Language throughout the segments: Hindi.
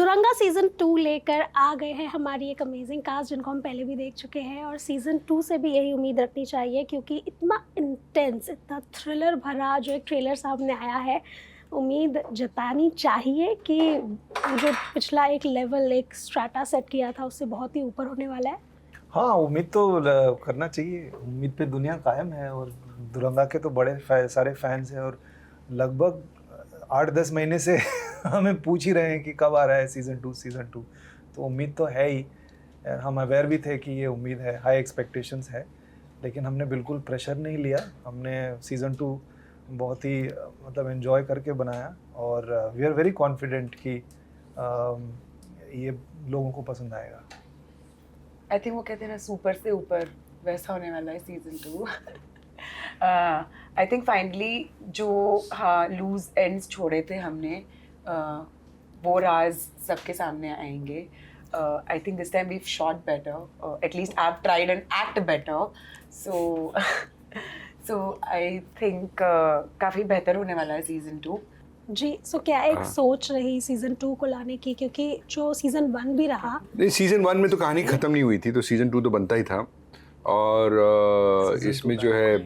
दुरंगा सीज़न 2 लेकर आ गए हैं हमारी एक अमेजिंग कास्ट जिनको हम पहले भी देख चुके हैं और सीज़न 2 से भी यही उम्मीद रखनी चाहिए क्योंकि इतना इंटेंस, इतना थ्रिलर भरा जो एक ट्रेलर सामने आया है, उम्मीद जतानी चाहिए कि जो पिछला एक लेवल, एक स्ट्रैटा सेट किया था उससे बहुत ही ऊपर होने वाला है। हाँ, उम्मीद तो करना चाहिए। उम्मीद पे दुनिया कायम है और दुरंगा के तो बड़े सारे फैंस हैं और लगभग 8-10 महीने से हमें पूछ ही रहे हैं कि कब आ रहा है सीज़न 2। तो उम्मीद तो है ही। हम अवेयर भी थे कि ये उम्मीद है, हाई एक्सपेक्टेशंस है, लेकिन हमने बिल्कुल प्रेशर नहीं लिया। हमने सीज़न 2 बहुत ही मतलब एंजॉय करके बनाया और वी आर वेरी कॉन्फिडेंट कि ये लोगों को पसंद आएगा। आई थिंक वो कहते हैं ना, सुपर से ऊपर, वैसा होने वाला है सीजन 2। आई थिंक फाइनली जो लूज एंड्स छोड़े थे हमने, वो राज सबके सामने आएंगे। I think this time we shot better, at least I have tried and act better, so I think काफ़ी बेहतर होने वाला है सीजन 2। जी, सो क्या एक सोच रही सीज़न 2 को लाने की, क्योंकि जो सीज़न 1 भी रहा, नहीं, सीज़न 1 में तो कहानी ख़त्म नहीं हुई थी, तो सीज़न 2 तो बनता ही था। और इसमें जो है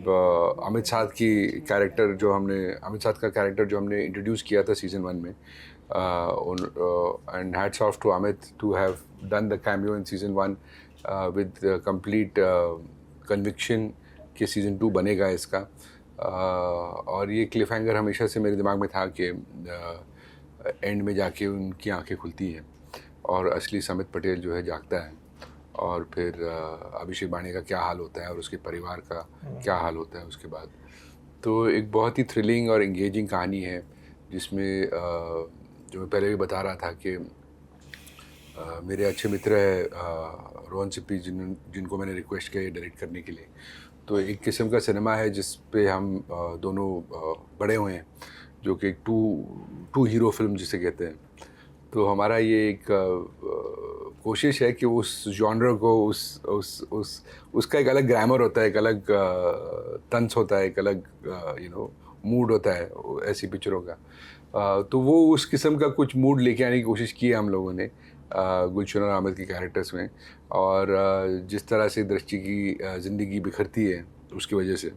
अमित साध की कैरेक्टर जो हमने अमित साध का कैरेक्टर जो हमने इंट्रोड्यूस किया था सीज़न 1 में, and hats off to Amit to have done the cameo in season 1 with complete conviction कि सीज़न 2 बनेगा इसका। और ये क्लिफ हैंगर हमेशा से मेरे दिमाग में था कि एंड में जाके उनकी आंखें खुलती हैं और असली समित पटेल जो है जागता है, और फिर अभिषेक बाणी का क्या हाल होता है और उसके परिवार का क्या हाल होता है उसके बाद। तो एक बहुत ही थ्रिलिंग और एंगेजिंग कहानी है जिसमें जो मैं पहले भी बता रहा था कि मेरे अच्छे मित्र है रोहन सिप्पी, जिनको मैंने रिक्वेस्ट किया डायरेक्ट करने के लिए। तो एक किस्म का सिनेमा है जिस पे हम दोनों बड़े हुए हैं, जो कि एक टू हीरो फिल्म जिसे कहते हैं। तो हमारा ये एक कोशिश है कि उस जॉनर को उसका एक अलग ग्रामर होता है, एक अलग तंस होता है, एक अलग मूड होता है ऐसी पिक्चरों का। तो वो उस किस्म का कुछ मूड लेके आने की कोशिश की है हम लोगों ने गुलशन और आमिर के कैरेक्टर्स में। और जिस तरह से दृष्टि की ज़िंदगी बिखरती है उसकी वजह से,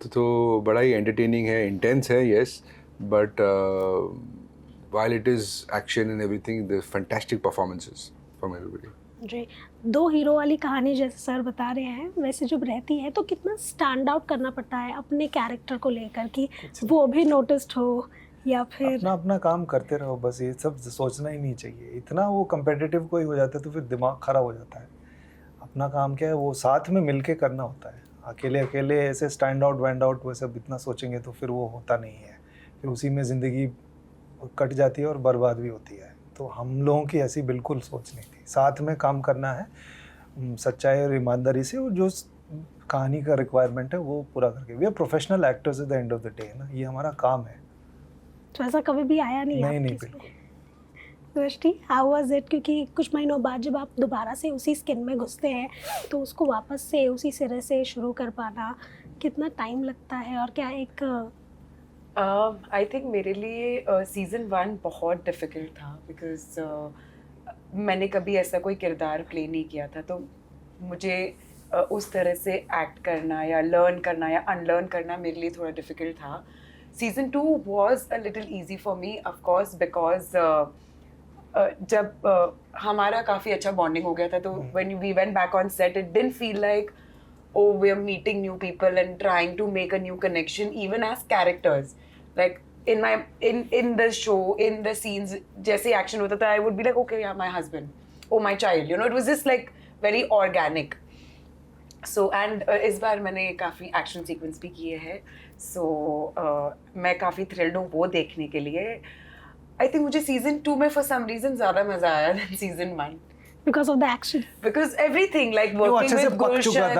तो बड़ा ही एंटरटेनिंग है, इंटेंस है, yes, but while it is action and everything, there's fantastic performances from everybody. जी, 2 हीरो वाली कहानी जैसे सर बता रहे हैं, वैसे जब रहती है तो कितना स्टैंड आउट करना पड़ता है अपने कैरेक्टर को लेकर कि वो भी नोटिस्ड हो, या फिर अपना काम करते रहो, बस ये सब सोचना ही नहीं चाहिए। इतना वो कंपेटिटिव कोई हो जाता है तो फिर दिमाग खराब हो जाता है। अपना काम क्या है, वो साथ में मिलके करना होता है। अकेले ऐसे स्टैंड आउट वैंड आउट वो सब इतना सोचेंगे तो फिर वो होता नहीं है, फिर उसी में ज़िंदगी कट जाती है और बर्बाद भी होती है। तो हम लोगों की ऐसी बिल्कुल सोच नहीं थी। साथ में काम करना है सच्चाई और ईमानदारी से, और जो कहानी का रिक्वायरमेंट है वो पूरा करके। We are professional actors at the end of the day ना, ये हमारा काम है। तो ऐसा कभी भी आया नहीं? नहीं बिल्कुल। दृष्टि, हाउ वाज इट? क्योंकि कुछ महीनों बाद जब आप दोबारा से उसी स्किन में घुसते हैं तो उसको वापस से उसी सिरे से शुरू कर पाना कितना टाइम लगता है, और क्या एक आई थिंक मेरे लिए सीज़न 1 बहुत डिफ़िकल्ट था, बिकॉज मैंने कभी ऐसा कोई किरदार प्ले नहीं किया था। तो मुझे उस तरह से एक्ट करना या लर्न करना या अनलर्न करना मेरे लिए थोड़ा डिफ़िकल्ट था। Season 2 was a little easy for me, of course, because जब हमारा काफ़ी अच्छा बॉन्डिंग हो गया था, तो when we went back on set it didn't feel like oh, we are meeting new people and trying to make a new connection even as characters. Like in the show, in the scenes, जैसे action होता था, I would be like, okay, yeah, my husband, oh, my child, it was just like very organic. So and इस बार मैंने काफ़ी action sequence भी किए हैं, so मैं काफ़ी thrilled हूँ वो देखने के लिए। I think मुझे season 2 में for some reason ज़्यादा मज़ा आया than season 1. because of the action, because everything, like working with Gulshan,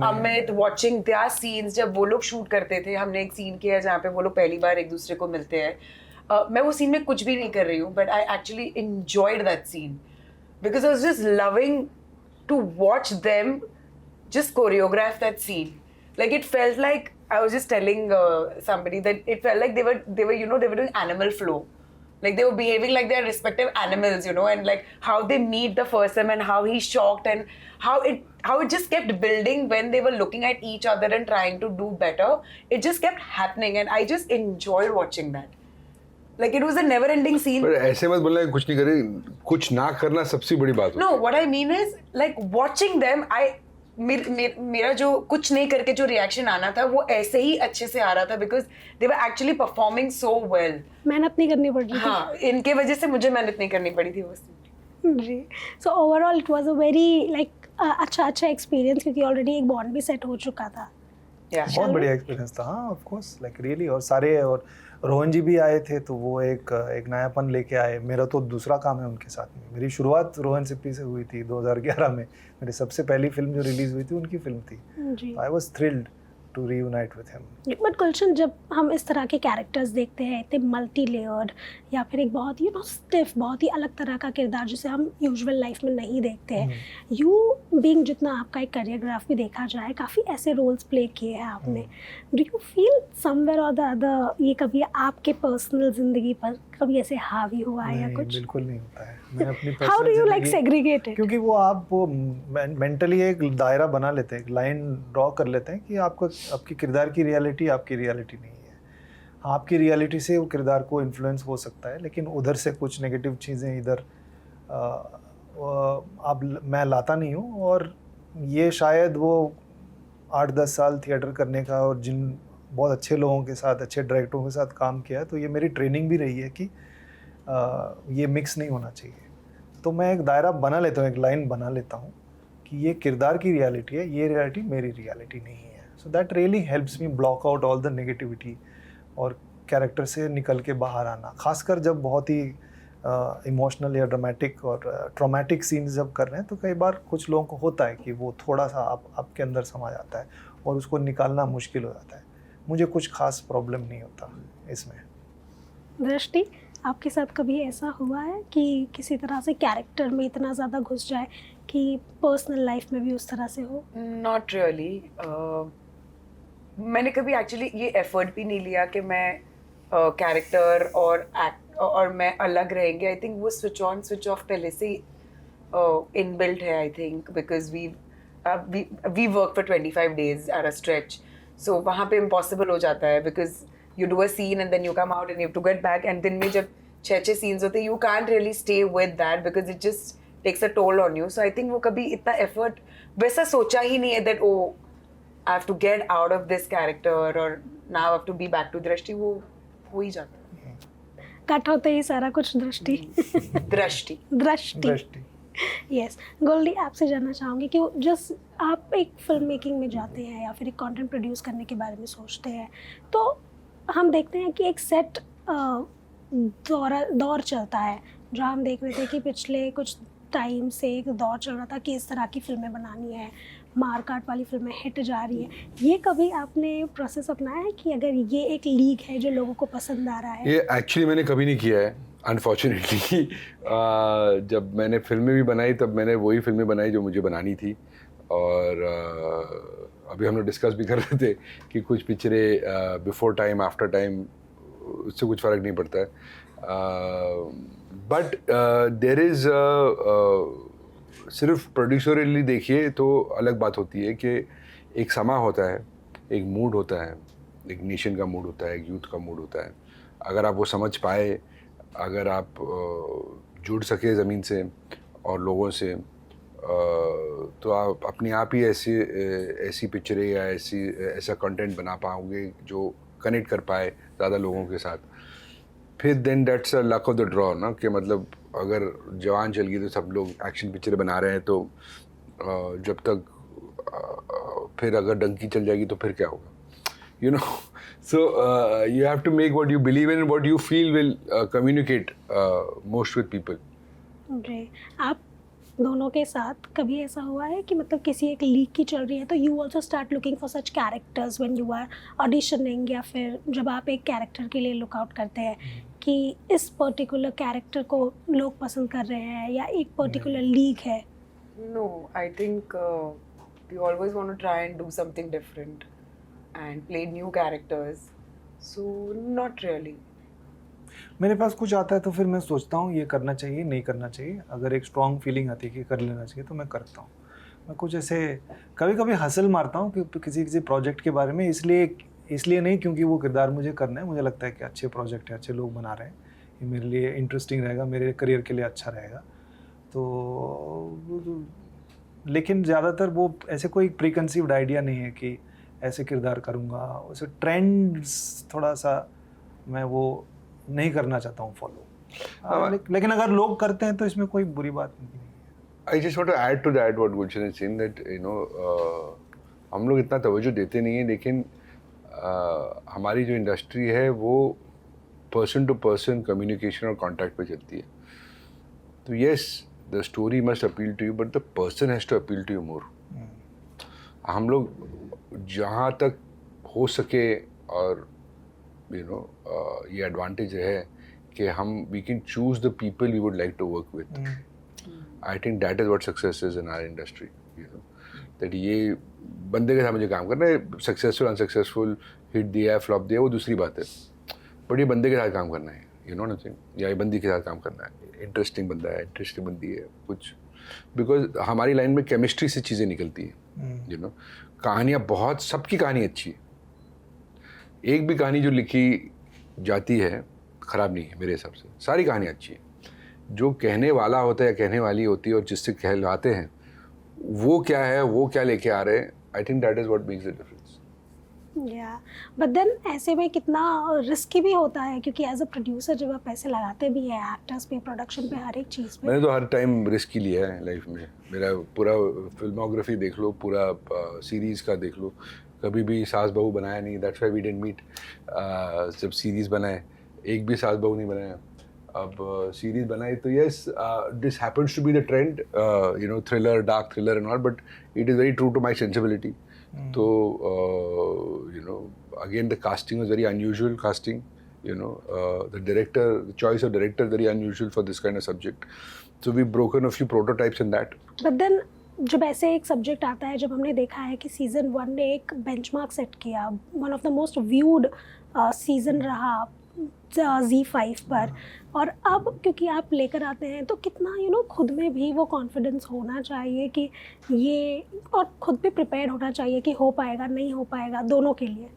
Amit, watching their scenes, जब वो लोग शूट करते थे, हमने एक सीन किया जहाँ पे वो लोग पहली बार एक दूसरे को मिलते हैं। मैं वो सीन में कुछ भी नहीं कर रही हूँ, but I actually enjoyed that scene because I was just loving to watch them just choreograph that scene. Like it felt like I was just telling somebody that it felt like they were doing animal flow. Like they were behaving like their respective animals, you know, and like how they meet the first time and how he's shocked and how it just kept building when they were looking at each other and trying to do better. It just kept happening and I just enjoyed watching that. Like it was a never-ending scene. पर ऐसे मत बोलना कि कुछ नहीं करे, कुछ ना करना सबसे बड़ी बात होती है. No, what I mean is like watching them, मेरा जो कुछ नहीं करके जो रिएक्शन आना था वो ऐसे ही अच्छे से आ रहा था because they were actually performing so well. मेहनत नहीं करनी पड़ रही थी. हाँ, इनके वजह से मुझे मेहनत नहीं करनी पड़ी थी बस. जी. So overall it was a very like अच्छा एक्सपीरियंस क्योंकि ऑलरेडी एक बॉन्ड भी सेट हो चुका था. Yeah. बहुत बढ़िया एक्सपीरियंस था. हाँ, ऑफ कोर्स, लाइक रियली. और सारे, और रोहन जी भी आए थे तो वो एक नयापन लेके आए. मेरा तो दूसरा काम है उनके साथ में. मेरी शुरुआत रोहन सिप्पी से हुई थी 2011 में. मेरी सबसे पहली फिल्म जो रिलीज हुई थी उनकी फिल्म थी. I was thrilled to reunite with him. But Gulshan, जब हम इस तरह के कैरेक्टर्स देखते हैं इतने मल्टी लेयर्ड या फिर एक बहुत स्टिफ, बहुत ही अलग तरह का किरदार जिसे हम यूजुअल लाइफ में नहीं देखते हैं, यू बीइंग, जितना आपका एक करियर ग्राफ भी देखा जाए, काफ़ी ऐसे रोल्स प्ले किए हैं आपने. डू यू फील समवेयर और द अदर ये कभी आपके पर्सनल जिंदगी पर कभी ऐसे हावी हुआ है या कुछ? बिल्कुल नहीं होता है. मैं अपनी हाउ डू यू लाइक जिंदगी- सेग्रीगेट इट? क्योंकि वो मेंटली एक दायरा बना लेते हैं, एक लाइन ड्रॉ कर लेते हैं कि आपकी किरदार की रियलिटी आपकी रियलिटी नहीं है. आपकी रियलिटी से वो किरदार को इन्फ्लुएंस हो सकता है, लेकिन उधर से कुछ नेगेटिव चीज़ें इधर मैं लाता नहीं हूँ. और ये शायद वो 8-10 साल थिएटर करने का और जिन बहुत अच्छे लोगों के साथ, अच्छे डायरेक्टरों के साथ काम किया है, तो ये मेरी ट्रेनिंग भी रही है कि ये मिक्स नहीं होना चाहिए. तो मैं एक दायरा बना लेता हूँ, एक लाइन बना लेता हूँ कि ये किरदार की रियलिटी है, ये रियलिटी मेरी रियलिटी नहीं है. So that really helps me block out all the negativity और कैरेक्टर से निकल के बाहर आना. खासकर जब बहुत ही इमोशनल या ड्रामेटिक और ट्रॉमेटिक सीन्स जब कर रहे हैं, तो कई बार कुछ लोगों को होता है कि वो थोड़ा सा आपके अंदर समा जाता है और उसको निकालना मुश्किल हो जाता है. मुझे कुछ खास प्रॉब्लम नहीं होता इसमें. दृष्टि, आपके साथ कभी ऐसा हुआ है कि किसी तरह से कैरेक्टर में इतना ज़्यादा घुस जाए कि पर्सनल लाइफ में भी उस तरह से हो? Not really. मैंने कभी एक्चुअली ये एफर्ट भी नहीं लिया कि मैं कैरेक्टर और एक्ट और मैं अलग रहेंगे. आई थिंक वो स्विच ऑन स्विच ऑफ पहले से इनबिल्ट है. I think because we work for 25 days at a stretch. So वहाँ पे इम्पॉसिबल हो जाता है because you do a scene and then you come out and you have to get back, and दिन में जब 6 scenes होते you can't really stay with that because it just takes a toll on you. So I think वो कभी इतना effort वैसा सोचा ही नहीं है that oh I have to get out of this character or now I have to be back to दृष्टि. वो हो ही जाता है. कट होते ही सारा कुछ दृष्टि. दृष्टि. यस. गोल्डी, आपसे जानना चाहूँगी कि जस्ट आप एक फिल्म मेकिंग में जाते हैं या फिर एक कंटेंट प्रोड्यूस करने के बारे में सोचते हैं, तो हम देखते हैं कि एक सेट दौर चलता है, जो हम देख रहे थे कि पिछले कुछ टाइम से एक दौर चल रहा था कि इस तरह की फिल्में बनानी है, मारकाट वाली फिल्में हिट जा रही है. ये कभी आपने प्रोसेस अपनाया है कि अगर ये एक लीग है जो लोगों को पसंद आ रहा है? ये एक्चुअली मैंने कभी नहीं किया है अनफॉर्चुनेटली. जब मैंने फिल्में भी बनाई तब मैंने वही फिल्में बनाई जो मुझे बनानी थी. और अभी हम लोग डिस्कस भी कर रहे थे कि कुछ पिक्चरें बिफोर टाइम आफ्टर टाइम उससे कुछ फ़र्क नहीं पड़ता है. बट देयर इज़ सिर्फ प्रोड्यूसरली देखिए तो अलग बात होती है कि एक समा होता है, एक मूड होता है, एक नेशन का मूड होता है, एक यूथ का मूड होता है. अगर आप वो समझ पाए, अगर आप जुड़ सके ज़मीन से और लोगों से, तो आप अपने आप ही ऐसी पिक्चरें या ऐसा कंटेंट बना पाओगे जो कनेक्ट कर पाए ज़्यादा लोगों के साथ. फिर then that's a luck of the draw ना, कि मतलब अगर जवान चल गई तो सब लोग एक्शन पिक्चरें बना रहे हैं, तो जब तक फिर अगर डंकी चल जाएगी तो फिर क्या होगा, you know. So you have to make what you believe in and what you feel will communicate most with people. जी. आप दोनों के साथ कभी ऐसा हुआ है कि मतलब किसी एक लीग की चल रही है तो you also start looking for such characters when you are auditioning, या फिर जब आप एक कैरेक्टर के लिए लुकआउट करते हैं कि इस पर्टिकुलर कैरेक्टर को लोग पसंद कर रहे हैं या एक पर्टिकुलर लीग है? No, I think we always want to try and do something different and play new characters. So not really. मेरे पास कुछ आता है तो फिर मैं सोचता हूँ ये करना चाहिए नहीं करना चाहिए, अगर एक स्ट्रॉन्ग फीलिंग आती है कि कर लेना चाहिए तो मैं करता हूँ। मैं कुछ ऐसे कभी कभी हसल मारता हूँ कि किसी प्रोजेक्ट के बारे में, इसलिए नहीं क्योंकि वो किरदार मुझे करना है, मुझे लगता है कि अच्छे प्रोजेक्ट है, अच्छे लोग बना रहे हैं, ये मेरे लिए इंटरेस्टिंग रहेगा, मेरे करियर के लिए अच्छा रहेगा। तो लेकिन ज़्यादातर वो ऐसे कोई प्री कंसीव्ड आइडिया नहीं है कि ऐसे किरदार करूँगा, वैसे ट्रेंड्स थोड़ा सा मैं वो नहीं करना चाहता हूँ फॉलो। लेकिन अगर लोग करते हैं तो इसमें कोई बुरी बात नहीं है। I just want to add to that what Gulshan is saying that हम लोग इतना तवज्जो देते नहीं है, लेकिन हमारी जो इंडस्ट्री है वो पर्सन टू पर्सन कम्युनिकेशन और कॉन्टैक्ट पे चलती है। तो yes the story must appeal to you but the person has to appeal to you more. हम लोग जहाँ तक हो सके और ये एडवांटेज है कि हम we can choose the people we would like to work with. I think that is what success is in our industry, that ये बंदे के साथ मुझे काम करना है, सक्सेसफुल अनसक्सेसफुल, हिट दिया है फ्लॉप दिया वो दूसरी बात है, बट ये बंदे के साथ काम करना है, यू नो नथिंग, या ये बंदी के साथ काम करना है, इंटरेस्टिंग बंदा है, इंटरेस्टिंग बंदी है कुछ, बिकॉज हमारी लाइन में केमिस्ट्री से चीज़ें निकलती है। कहानियाँ बहुत, सबकी कहानी अच्छी है, एक भी कहानी जो लिखी जाती है ख़राब नहीं है मेरे हिसाब से, सारी कहानी अच्छी है। जो कहने वाला होता है या कहने वाली होती है और जिससे कहलाते हैं वो क्या है, वो क्या लेके आ रहे हैं, आई think that is what makes the difference. या बट देन ऐसे में कितना रिस्की भी होता है, क्योंकि एज अ प्रोड्यूसर जब आप पैसे लगाते भी हैं एक्टर्स पे, प्रोडक्शन पे, हर एक चीज़ पे। मैंने तो हर टाइम रिस्क ही लिया है लाइफ में, मेरा पूरा फिल्मोग्राफी देख लो, पूरा सीरीज़ का देख लो, कभी भी सास बहू बनाया नहीं, that's why we didn't meet. जब सीरीज़ बनाए एक भी सास बहू नहीं बनाया, अब सीरीज़ बनाई तो yes this happens to be the trend, thriller, dark thriller and all, but it is very true to my sensibility. तो again the casting was very unusual casting, the director, the choice of director very unusual for this kind of subject, so we've broken a few prototypes in that. But then जब ऐसे एक सब्जेक्ट आता है, जब हमने देखा है कि सीज़न 1 ने एक बेंचमार्क सेट किया, one of the most viewed season रहा Z5 पर, और अब क्योंकि आप लेकर आते हैं तो कितना खुद में भी वो कॉन्फिडेंस होना चाहिए कि ये, और खुद भी प्रिपेयर होना चाहिए कि हो पाएगा नहीं हो पाएगा, दोनों के लिए।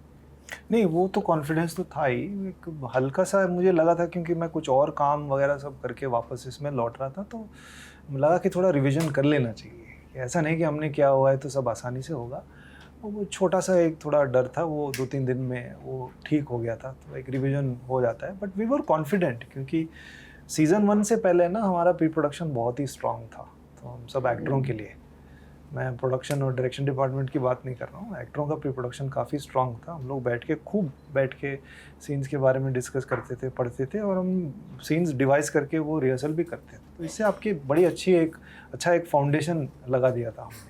नहीं, वो तो कॉन्फिडेंस तो था ही, एक हल्का सा मुझे लगा था क्योंकि मैं कुछ और काम वगैरह सब करके वापस इसमें लौट रहा था, तो लगा कि थोड़ा रिवीजन कर लेना चाहिए। ऐसा नहीं कि हमने किया हुआ है तो सब आसानी से होगा, वो छोटा सा एक थोड़ा डर था, वो 2-3 दिन में वो ठीक हो गया था, तो एक रिवीजन हो जाता है। बट वी वर कॉन्फिडेंट क्योंकि सीज़न 1 से पहले ना हमारा प्री प्रोडक्शन बहुत ही स्ट्रॉन्ग था, तो हम सब एक्टरों के लिए, मैं प्रोडक्शन और डायरेक्शन डिपार्टमेंट की बात नहीं कर रहा हूँ, एक्टरों का प्री प्रोडक्शन काफ़ी स्ट्रॉन्ग था। हम लोग खूब बैठ के सीन्स के बारे में डिस्कस करते थे, पढ़ते थे, और हम सीन्स डिवाइस करके वो रिहर्सल भी करते थे, तो इससे आपकी बड़ी अच्छा एक फाउंडेशन लगा दिया था हमने।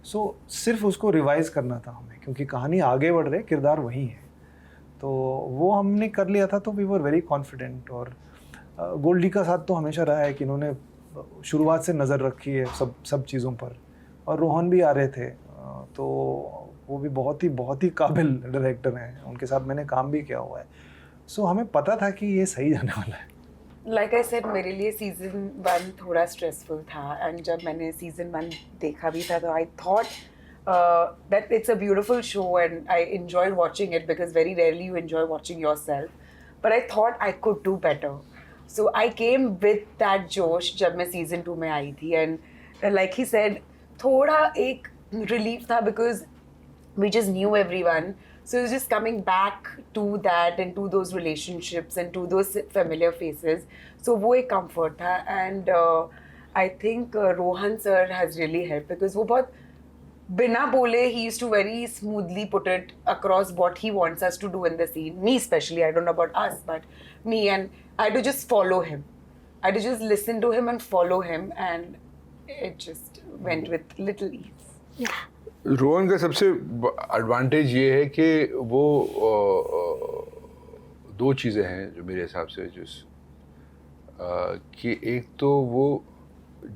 सो सिर्फ उसको रिवाइज़ करना था हमें, क्योंकि कहानी आगे बढ़ रही, किरदार वही है, तो वो हमने कर लिया था, तो वी वर वेरी कॉन्फिडेंट। और गोल्डी का साथ तो हमेशा रहा है कि इन्होंने शुरुआत से नज़र रखी है सब चीज़ों पर, और रोहन भी आ रहे थे, तो वो भी बहुत ही काबिल डायरेक्टर हैं, उनके साथ मैंने काम भी किया हुआ है, सो हमें पता था कि ये सही जाने वाला है। Like I said, मेरे लिए सीज़न 1 थोड़ा स्ट्रेसफुल था, एंड जब मैंने सीज़न 1 देखा भी था तो I thought that it's a beautiful show and I enjoyed watching it because very rarely you enjoy watching yourself, but I thought I could do better, so I came with that जोश जब मैं सीज़न 2 में आई थी, and like he said, थोड़ा एक relief था because we just knew everyone, so it was just coming back to that and to those relationships and to those familiar faces, so वो एक comfort था, and I think Rohan sir has really helped because वो बहुत बिना बोले he used to very smoothly put it across what he wants us to do in the scene, me especially, I don't know about us, but me, and I had to just follow him, I had to just listen to him and follow him, and it just went with little ease. Yeah. Rohan का सबसे एडवांटेज ये है कि वो दो चीज़ें हैं जो मेरे हिसाब से कि एक तो वो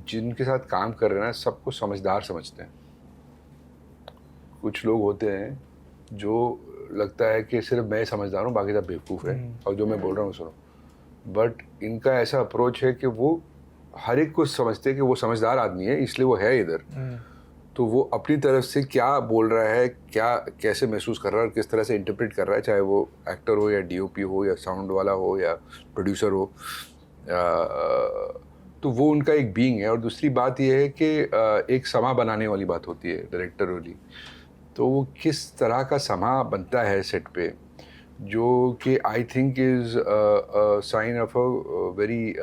जिनके साथ काम कर रहे हैं सबको समझदार समझते हैं। कुछ लोग होते हैं जो लगता है कि सिर्फ मैं समझदार हूँ, बाकी सब बेवकूफ़ है और जो मैं बोल रहा हूँ सुनो, बट इनका ऐसा अप्रोच है कि वो हर एक को समझते हैं कि वो समझदार आदमी है, इसलिए वो है इधर। तो वो अपनी तरफ से क्या बोल रहा है, क्या कैसे महसूस कर रहा है और किस तरह से इंटरप्रेट कर रहा है, चाहे वो एक्टर हो या डीओपी हो या साउंड वाला हो या प्रोड्यूसर हो, तो वो उनका एक बीइंग है। और दूसरी बात ये है कि एक समा बनाने वाली बात होती है डायरेक्टर वाली, तो वो किस तरह का समा बनता है सेट पे, जो कि I think is sine of a very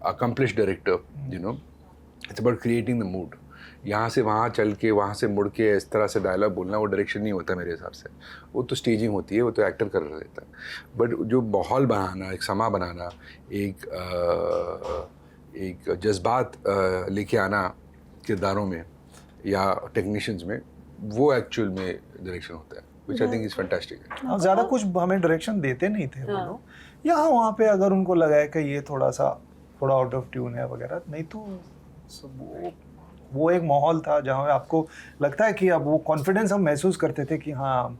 accomplished director, you know. It's about creating the mood. यहाँ से वहाँ चल के, वहाँ से मुड़ के इस तरह से डायलॉग बोलना, वो डायरेक्शन नहीं होता मेरे हिसाब से। वो तो स्टेजिंग होती है, वो तो एक्टर कर रहा रहता है। बट जो माहौल बनाना, एक समा बनाना, एक जज्बात लेके आना किरदारों में या टेक्नीशियंस में, वो एक्चुअल में डायरेक्शन होता है, which I think is fantastic. हाँ, ज़्यादा कुछ हमें डायरेक्शन देते नहीं थे वो लोग। यहाँ वहाँ पे अगर उनको लगा है कि ये थोड़ा आउट ऑफ ट्यून है वगैरह, नहीं तो सब वो एक माहौल था जहाँ आपको लगता है कि अब वो कॉन्फिडेंस हम महसूस करते थे कि हाँ,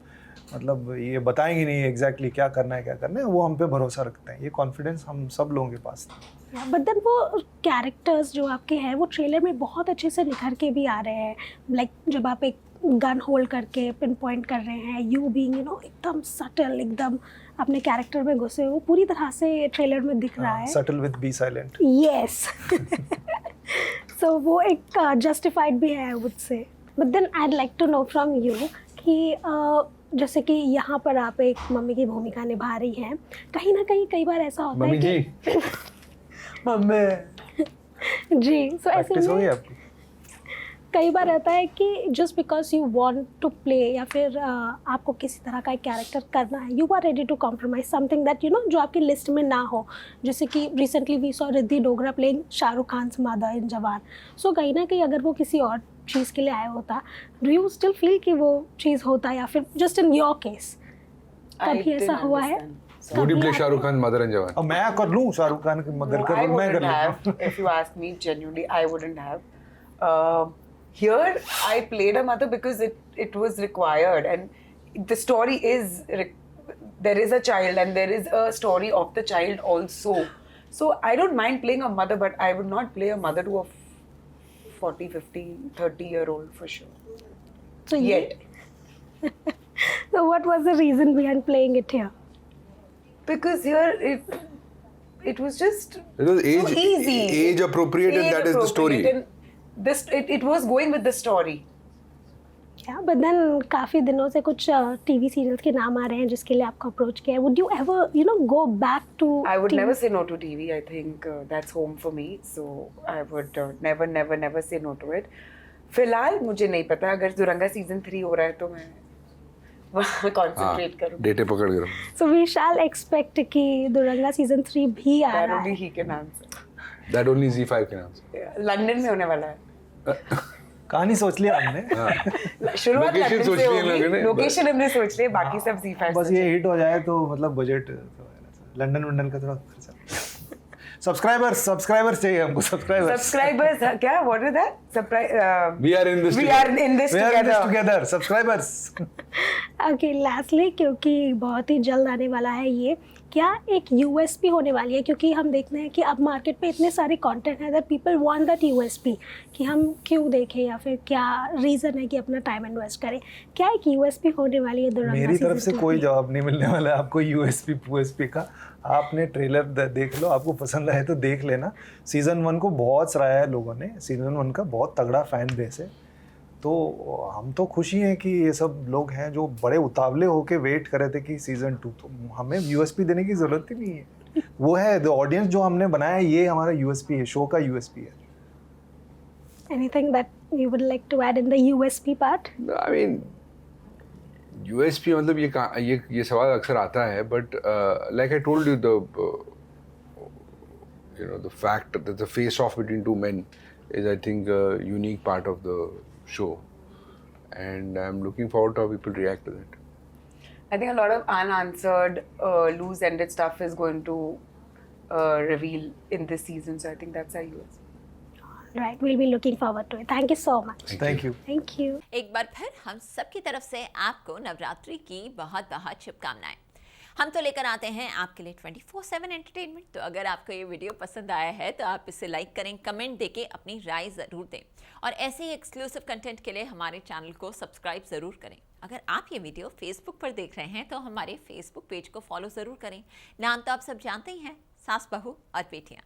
मतलब ये बताएंगे नहीं एग्जैक्टली क्या करना है, वो हम पे भरोसा रखते हैं। ये कॉन्फिडेंस हम सब लोगों के पास था। बट देन वो कैरेक्टर्स जो आपके हैं वो ट्रेलर में बहुत अच्छे से निखर के भी आ रहे हैं। लाइक जब आप एक गन होल्ड करके पिन पॉइंट कर रहे हैं, यू बीइंग एकदम सटल, एकदम अपने कैरेक्टर में घुसे हुए, वो पूरी तरह से ट्रेलर में दिख रहा है। Subtle with be silent. Yes. So वो एक जस्टिफाइड भी है, I would say. But then I like to know from you कि जैसे कि यहाँ पर आप एक मम्मी की भूमिका निभा रही हैं, कहीं ना कहीं कई बार ऐसा होता है कि मम्मी जी, सो ऐसे में आपकी कई बार रहता है कि just because you want to play या फिर आपको किसी तरह का एक कैरेक्टर करना है, you are ready to compromise something that जो आपकी लिस्ट में ना हो। जैसे कि recently we saw Riddhi Dogra playing Shahrukh Khan's mother in Jawan. So कहीं ना कहीं अगर वो किसी और चीज़ के लिए आया होता, डू यू स्टिल फील कि वो चीज़ होता, या फिर जस्ट इन योर केस कभी ऐसा हुआ है? Would you play Shahrukh Khan mother and Jawan? अब मैं कर लूँ शाहरुख खान की मदर No, कर I लूँ, मैं कर wouldn't have. लूँ। If you ask me genuinely, I wouldn't have. Here, I played a mother because it was required, and the story is there is a child and there is a story of the child also. So I don't mind playing a mother, but I would not play a mother to a 40, 50, 30-year-old for sure. So Yet. So what was the reason behind playing it here? Because here it was just It was so easy. age appropriate, and that is the story. And it was going with the story. Yeah, but then काफ़ी दिनों से कुछ टीवी सीरियल्स के नाम आ रहे हैं जिसके लिए आपको अप्रोच किया है। Would you ever go back to I would TV? never say no to TV. I think that's home for me. So I would never say no to it. फिलहाल मुझे नहीं पता, अगर दुरंगा सीजन 3 हो रहा है तो मैं वहाँ कॉन्सेंट्रेट करूँ। डेटे पकड़ कर। So we shall expect कि दुरंगा सीजन 3 भी आ That रहा only है। he can answer. That only Z5 के नाम से। लंदन में होने वाला है। कहानी सोच लिया हमने। शुरुआत Location लंदन सोच से लिया लोगों ने। होगी। लोकेशन हमने सोच लिया, बाकी सब Z5 बस ये हिट हो जाए तो मतलब बजट लंदन वंडन का थोड़ा खर्चा। सब्सक्राइबर्स चाहिए हमको, सब्सक्राइबर्स क्या, what is that? We are in this We together. are in this We are in this together. together, subscribers. Okay, lastly क्योंकि बहुत ही जल्द आने वाला है ये, क्या एक यूएसपी होने वाली है? क्योंकि हम देखते हैं कि अब मार्केट पे इतने सारे कंटेंट हैं that people want that USP, कि हम क्यों देखें या फिर क्या रीज़न है कि अपना टाइम इन्वेस्ट करें। क्या एक यूएसपी होने वाली है दुरंगा मेरी तरफ से सीजन 2 कोई की? जवाब नहीं मिलने वाला है आपको यूएसपी का। आपने ट्रेलर देख लो, आपको पसंद आए तो देख लेना। सीज़न 1 को बहुत सराहा है लोगों ने, सीज़न 1 का बहुत तगड़ा फ़ैन बेस है। तो हम तो खुशी हैं कि ये सब लोग हैं जो बड़े उतावले होके वेट कर रहे थे कि सीज़न 2, तो हमें यूएसपी देने की ज़रूरत ही नहीं है। वो है द ऑडियंस जो हमने बनाया है, ये हमारा यूएसपी है, शो का यूएसपी है। Anything that you would like to add in the USP part? I mean, USP मतलब ये सवाल अक्सर आता है, but like I told you, the fact that the face off between two men is, I think, a unique part of the show, and I'm looking forward to how people react to that. I think a lot of unanswered, loose-ended stuff is going to reveal in this season. So I think that's our USP. Right, we'll be looking forward to it. Thank you so much. Thank you. Thank you. एक बार फिर हम सब की तरफ से आपको नवरात्रि की बहुत बहुत शुभकामनाएं। हम तो लेकर आते हैं आपके लिए 24/7 एंटरटेनमेंट। तो अगर आपको ये वीडियो पसंद आया है तो आप इसे लाइक करें, कमेंट देके अपनी राय ज़रूर दें और ऐसे ही एक्सक्लूसिव कंटेंट के लिए हमारे चैनल को सब्सक्राइब ज़रूर करें। अगर आप ये वीडियो फेसबुक पर देख रहे हैं तो हमारे फेसबुक पेज को फॉलो ज़रूर करें। नाम तो आप सब जानते ही हैं, सास बहू और बेटियाँ।